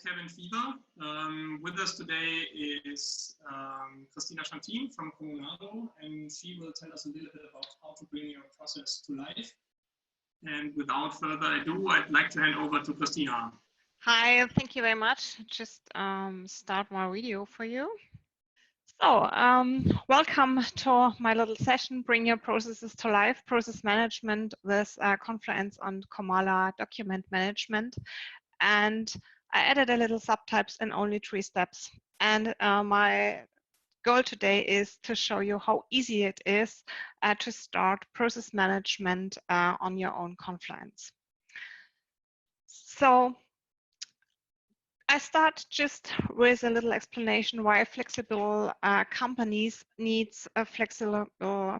cabin fever. With us today is Christina Schantin from Communardo, and she will tell us a little bit about how to bring your process to life. And without further ado, I'd like to hand over to Christina. Hi, thank you very much. Just start my video for you. So, welcome to my little session, Bring Your Processes to Life, Process Management with Confluence and Comala Document Management. And I added a little subtypes in only 3 steps. And my goal today is to show you how easy it is to start process management on your own Confluence. So, I start just with a little explanation why flexible companies needs flexible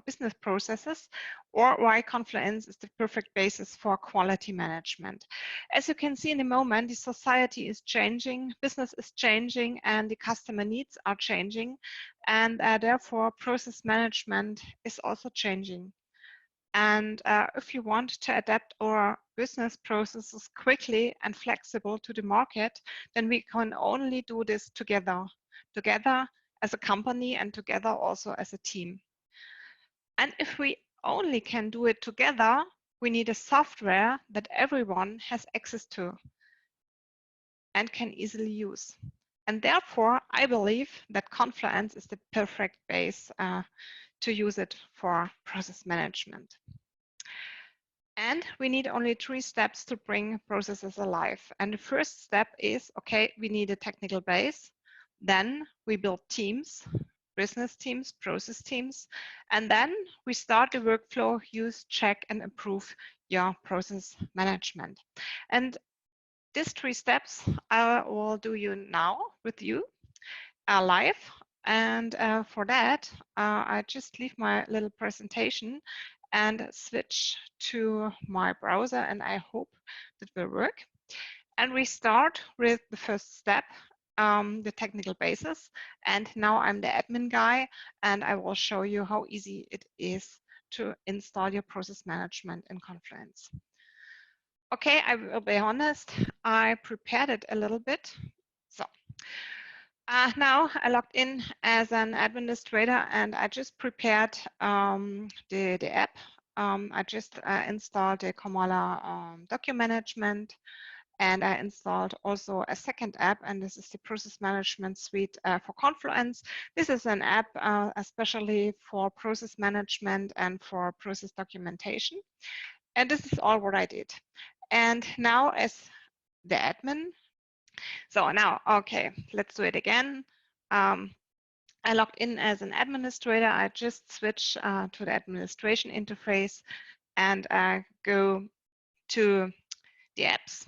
business processes, or why Confluence is the perfect basis for quality management. As you can see in a moment, the society is changing, business is changing, and the customer needs are changing, and therefore process management is also changing. And if you want to adapt our business processes quickly and flexible to the market, then we can only do this together as a company and together also as a team. And if we only can do it together, we need a software that everyone has access to and can easily use. And therefore, I believe that Confluence is the perfect base to use it for process management. And we need only 3 steps to bring processes alive. And the first step is, okay, we need a technical base. Then we build teams, business teams, process teams. And then we start the workflow, use, check, and improve your process management. And these 3 steps I will do you now with you live. And for that, I just leave my little presentation and switch to my browser, and I hope that will work. And we start with the first step, the technical basis. And now I'm the admin guy, and I will show you how easy it is to install your process management in Confluence. Okay, I will be honest, I prepared it a little bit. So now I logged in as an administrator, and I just prepared the app. I just installed the Comala document management, and I installed also a second app, and this is the process management suite for Confluence. This is an app especially for process management and for process documentation. And this is all what I did. And now as the admin, so now, okay, let's do it again. I logged in as an administrator. I just switch to the administration interface and go to the apps.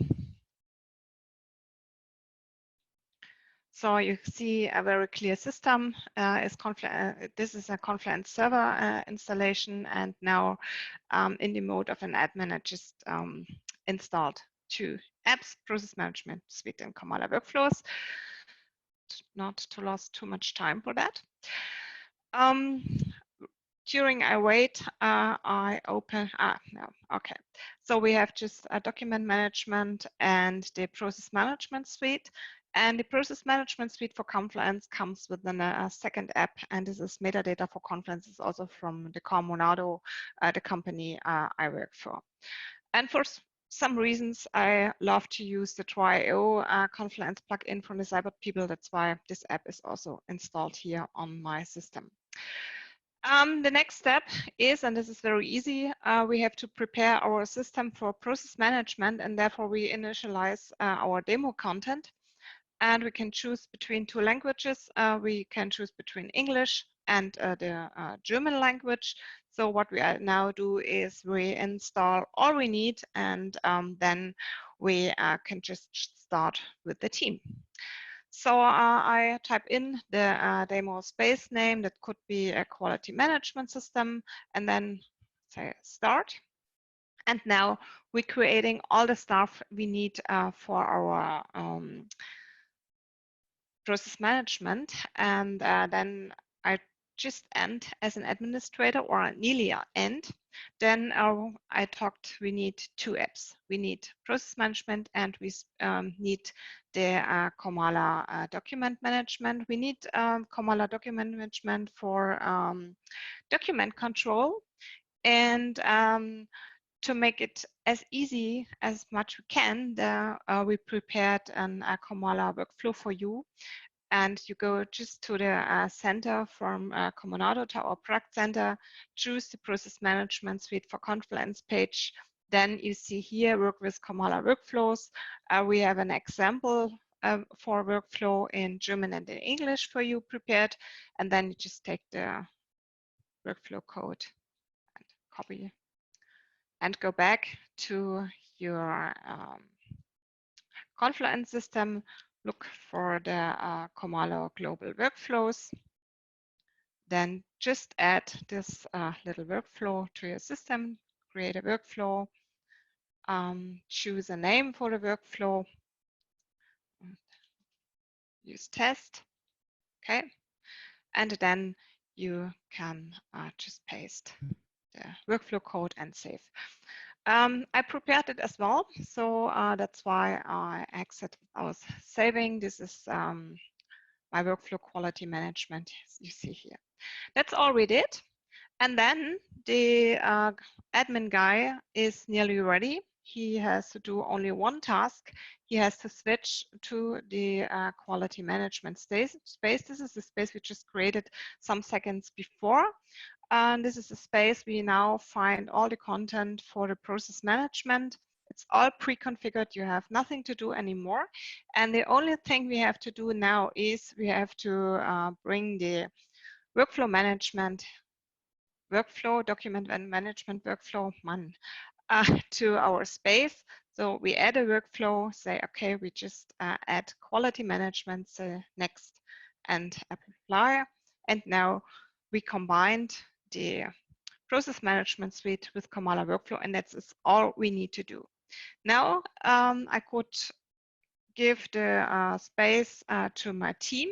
So you see a very clear system. This is a Confluence server installation, and now in the mode of an admin, I just installed 2 apps, Process Management Suite and Comala Workflows. Not to lose too much time for that. During I wait, I open, no, okay. So we have just a document management and the process management suite. And the process management suite for Confluence comes with a second app, and this is metadata for Confluence. It's also from the Communardo, the company I work for. And for some reasons, I love to use the Try.io Confluence plugin from the Cybot people. That's why this app is also installed here on my system. The next step is, and this is very easy, we have to prepare our system for process management, and therefore we initialize our demo content. And we can choose between 2 languages. We can choose between English and the German language. So what we now do is we install all we need, and then we can just start with the team. So I type in the demo space name. That could be a quality management system, and then say start. And now we're creating all the stuff we need for our process management, and then I just end as an administrator, or nearly end. Then I talked, we need two apps. We need process management and we need the Comala document management. We need Comala document management for document control, and to make it as easy as much we can, we prepared a Comala workflow for you. And you go just to the center from Communardo to our product center, choose the process management suite for Confluence page. Then you see here, work with Comala workflows. We have an example for workflow in German and in English for you prepared. And then you just take the workflow code and copy and go back to your Confluence system, look for the Comala global workflows. Then just add this little workflow to your system, create a workflow, choose a name for the workflow, use test, okay, and then you can just paste the workflow code and save. I prepared it as well, so that's why I was saving. This is my workflow quality management, you see here. That's all we did. And then the admin guy is nearly ready. He has to do only one task. He has to switch to the quality management space. This is the space we just created some seconds before. And this is the space we now find all the content for the process management. It's all pre-configured. You have nothing to do anymore. And the only thing we have to do now is we have to bring the workflow management document and management workflow to our space. So we add a workflow, say, okay, we just add quality management, say next and apply. And now we combined the process management suite with Comala workflow, and that's all we need to do. Now I could give the space to my team,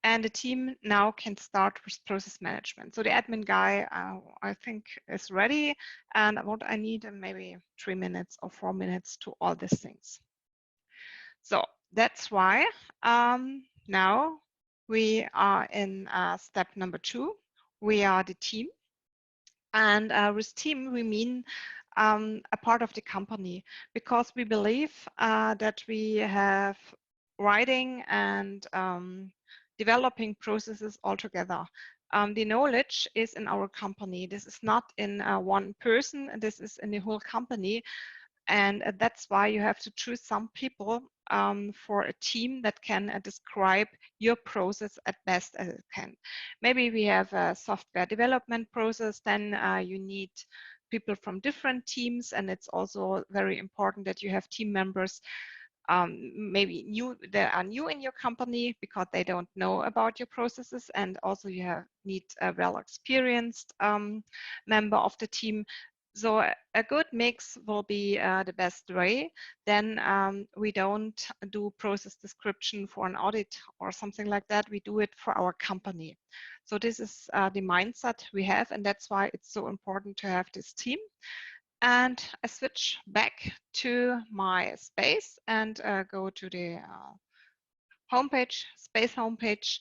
and the team now can start with process management. So the admin guy, I think, is ready. And what I need maybe 3 minutes or 4 minutes to all these things. So that's why now we are in step number 2. We are the team. And with team, we mean a part of the company, because we believe that we have writing and developing processes all together. The knowledge is in our company. This is not in one person. This is in the whole company. And that's why you have to choose some people for a team that can describe your process as best as it can. Maybe we have a software development process, then you need people from different teams, and it's also very important that you have team members maybe that are new in your company because they don't know about your processes, and also you need a well-experienced member of the team. So a good mix will be the best way. Then we don't do process description for an audit or something like that. We do it for our company. So this is the mindset we have, and that's why it's so important to have this team. And I switch back to my space and go to the homepage, space homepage.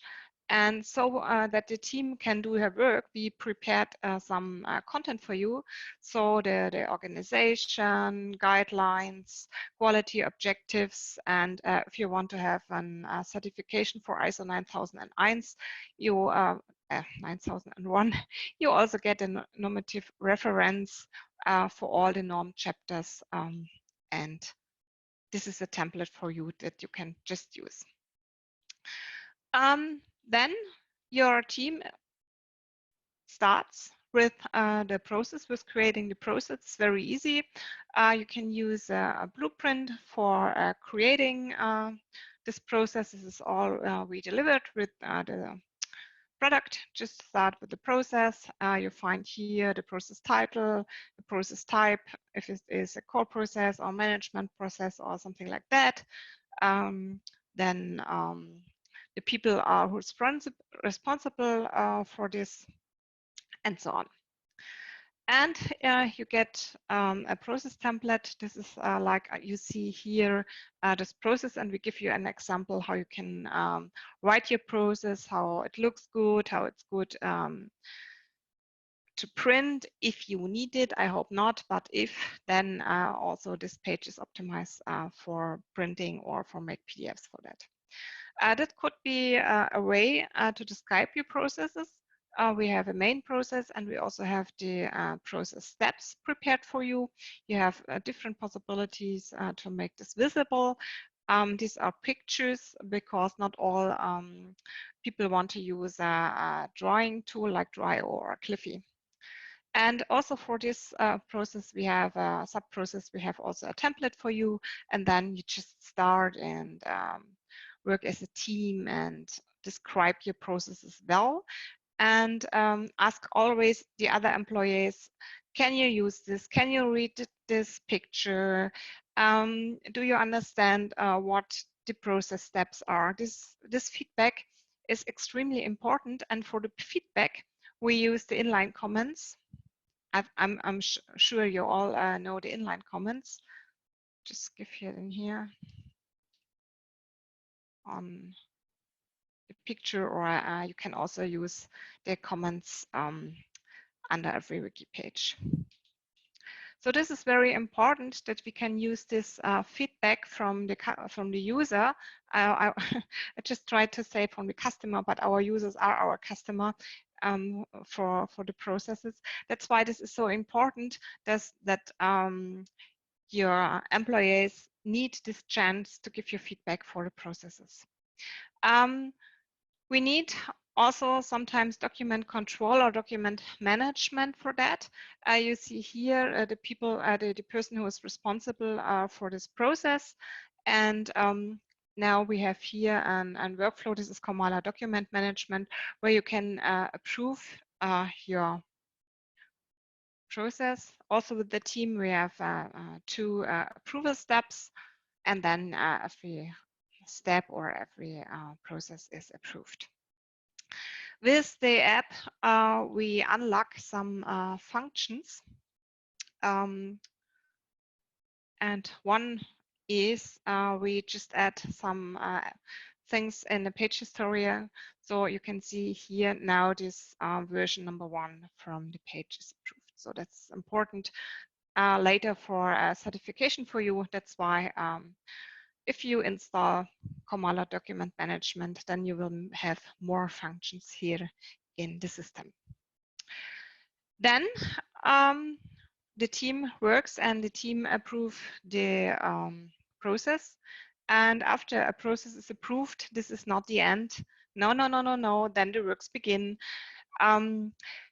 And so that the team can do their work, we prepared some content for you. So the organization, guidelines, quality objectives, and if you want to have a certification for ISO 9001, you 9001, you also get a normative reference for all the norm chapters, and this is a template for you that you can just use. Then your team starts with the process, with creating the process. It's very easy. You can use a blueprint for creating this process. This is all we delivered with the product. Just start with the process. You find here the process title, the process type, if it is a core process or management process or something like that. Then the people are responsible for this, and so on. And you get a process template. This is like you see here, this process, and we give you an example how you can write your process, how it looks good, how it's good to print if you need it. I hope not, but if, then also this page is optimized for printing or for make PDFs for that. That could be a way to describe your processes. We have a main process, and we also have the process steps prepared for you. You have different possibilities to make this visible. These are pictures because not all people want to use a drawing tool like Dry or Cliffy. And also for this process, we have a sub-process. We have also a template for you, and then you just start and work as a team and describe your processes well, and ask always the other employees, can you use this? Can you read this picture? Do you understand what the process steps are? This feedback is extremely important, and for the feedback, we use the inline comments. I'm sure you all know the inline comments. Just give it in here on the picture, or you can also use the comments under every wiki page. So this is very important that we can use this feedback from the user. I just tried to say from the customer, but our users are our customer for the processes. That's why this is so important. That your employees need this chance to give you feedback for the processes. We need also sometimes document control or document management for that. You see here the people, the person who is responsible for this process. And now we have here an workflow. This is Comala document management, where you can approve your process. Also with the team, we have 2 approval steps, and then every step or every process is approved. With the app, we unlock some functions. And one is we just add some things in the page history. So you can see here now this version number 1 from the page is approved. So that's important later for certification for you. That's why if you install Comala document management, then you will have more functions here in the system. Then the team works and the team approves the process. And after a process is approved, this is not the end. No, no, no, no, no. Then the works begin.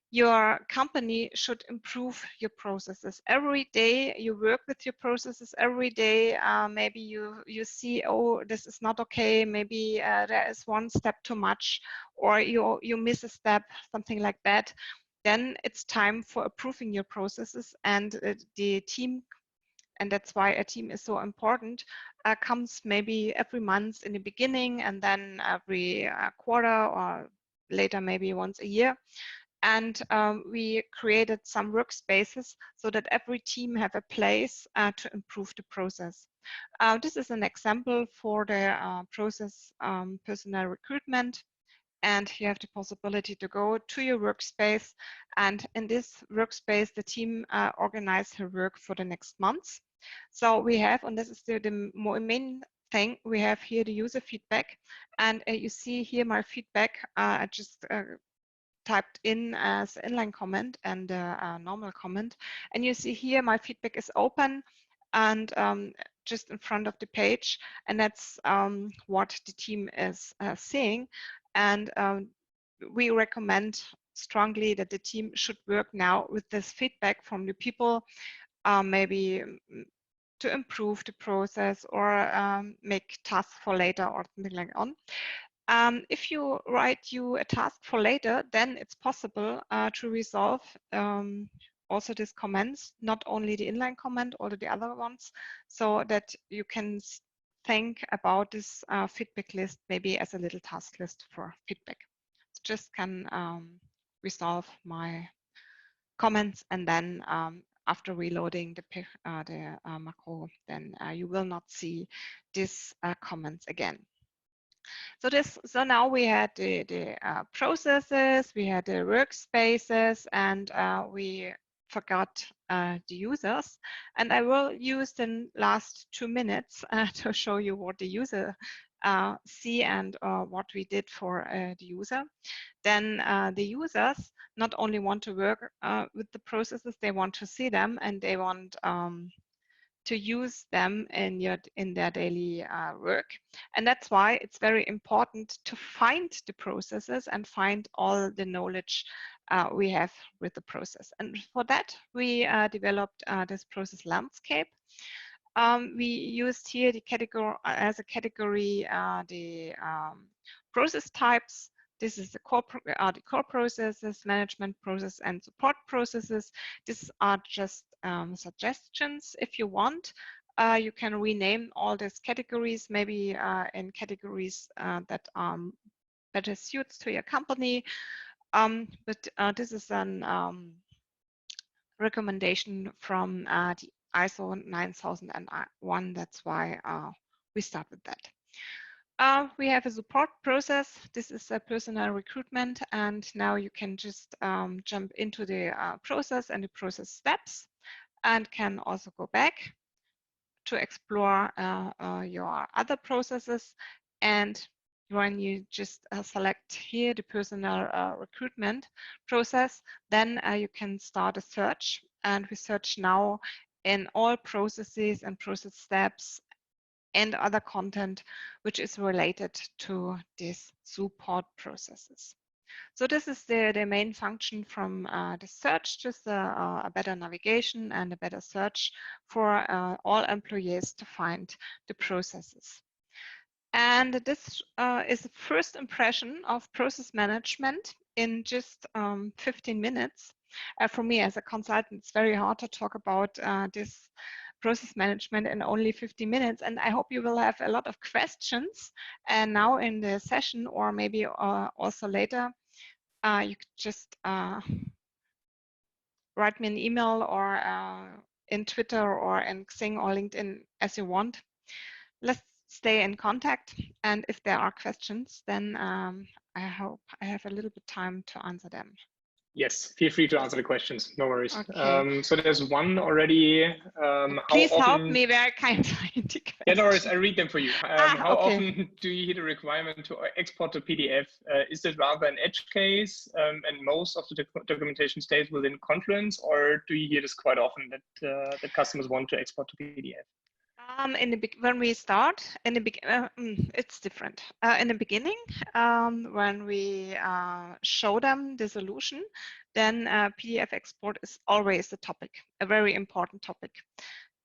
Your company should improve your processes. Every day you work with your processes. Every day maybe you see, oh, this is not okay. Maybe there is one step too much, or you miss a step, something like that. Then it's time for approving your processes, and the team, and that's why a team is so important, comes maybe every month in the beginning, and then every quarter, or later maybe once a year. And we created some workspaces so that every team have a place to improve the process. This is an example for the process personnel recruitment. And you have the possibility to go to your workspace. And in this workspace, the team organize her work for the next months. So we have, and this is the main thing, we have here the user feedback. And you see here my feedback. I just typed in as inline comment and a normal comment. And you see here my feedback is open and just in front of the page. And that's what the team is seeing. And we recommend strongly that the team should work now with this feedback from the people, maybe to improve the process or make tasks for later or something like on. If you write you a task for later, then it's possible to resolve also these comments, not only the inline comment, all the other ones, so that you can think about this feedback list maybe as a little task list for feedback. Just can resolve my comments, and then after reloading the macro, then you will not see these comments again. So now we had the processes, we had the workspaces, and we forgot the users. And I will use the last 2 minutes to show you what the user see and what we did for the user. Then the users not only want to work with the processes, they want to see them, and they want to use them in their daily work. And that's why it's very important to find the processes and find all the knowledge we have with the process. And for that, we developed this process landscape. We used here the category as a category the process types. This is the core processes, management process, and support processes. These are just suggestions. If you want, you can rename all these categories, maybe in categories that better suits to your company. But this is an recommendation from the ISO 9001. That's why we start with that. We have a support process. This is a personal recruitment, and now you can just jump into the process and the process steps, and can also go back to explore your other processes. And when you just select here the personal recruitment process, then you can start a search, and we search now in all processes and process steps and other content which is related to these support processes. So this is the main function from the search, just a better navigation and a better search for all employees to find the processes. And this is the first impression of process management in just 15 minutes. For me as a consultant, it's very hard to talk about this process management in only 50 minutes. And I hope you will have a lot of questions now in the session, or maybe also later. You could just write me an email, or in Twitter, or in Xing or LinkedIn, as you want. Let's stay in contact. And if there are questions, then I hope I have a little bit time to answer them. Yes, feel free to answer the questions. No worries. Okay. So there's one already. Please help me where I can't find the question. Yeah, no worries. I read them for you. How okay. often do you hear the requirement to export to PDF? Is it rather an edge case, and most of the documentation stays within Confluence, or do you hear this quite often that that customers want to export to PDF? When we start, it's different. In the beginning, when we show them the solution, then PDF export is always a topic, a very important topic.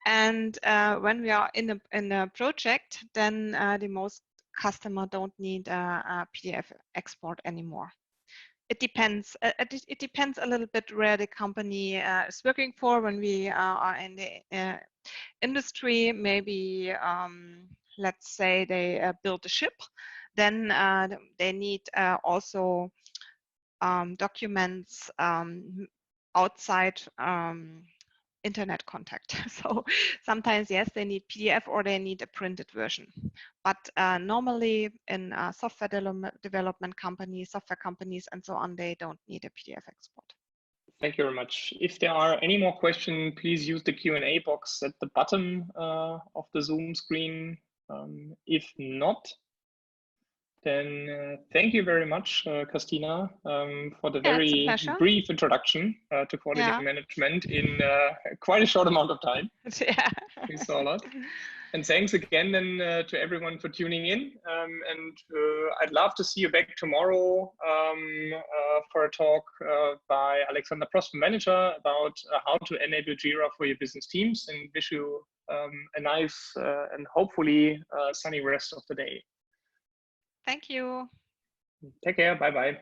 And when we are in a project, then the most customer don't need a PDF export anymore. It depends. It depends a little bit where the company is working for. When we are in the industry, maybe let's say they build a ship, then they need also documents outside internet contact. So sometimes, yes, they need PDF or they need a printed version. But normally in software development companies, software companies, and so on, they don't need a PDF export. Thank you very much. If there are any more questions, please use the Q&A box at the bottom of the Zoom screen. If not, then thank you very much, Christina, for the very brief introduction to quality management in quite a short amount of time. Yeah. We saw a lot. And thanks again then to everyone for tuning in. And I'd love to see you back tomorrow for a talk by Alexander Prost, manager, about how to enable Jira for your business teams, and wish you a nice and hopefully sunny rest of the day. Thank you. Take care. Bye-bye.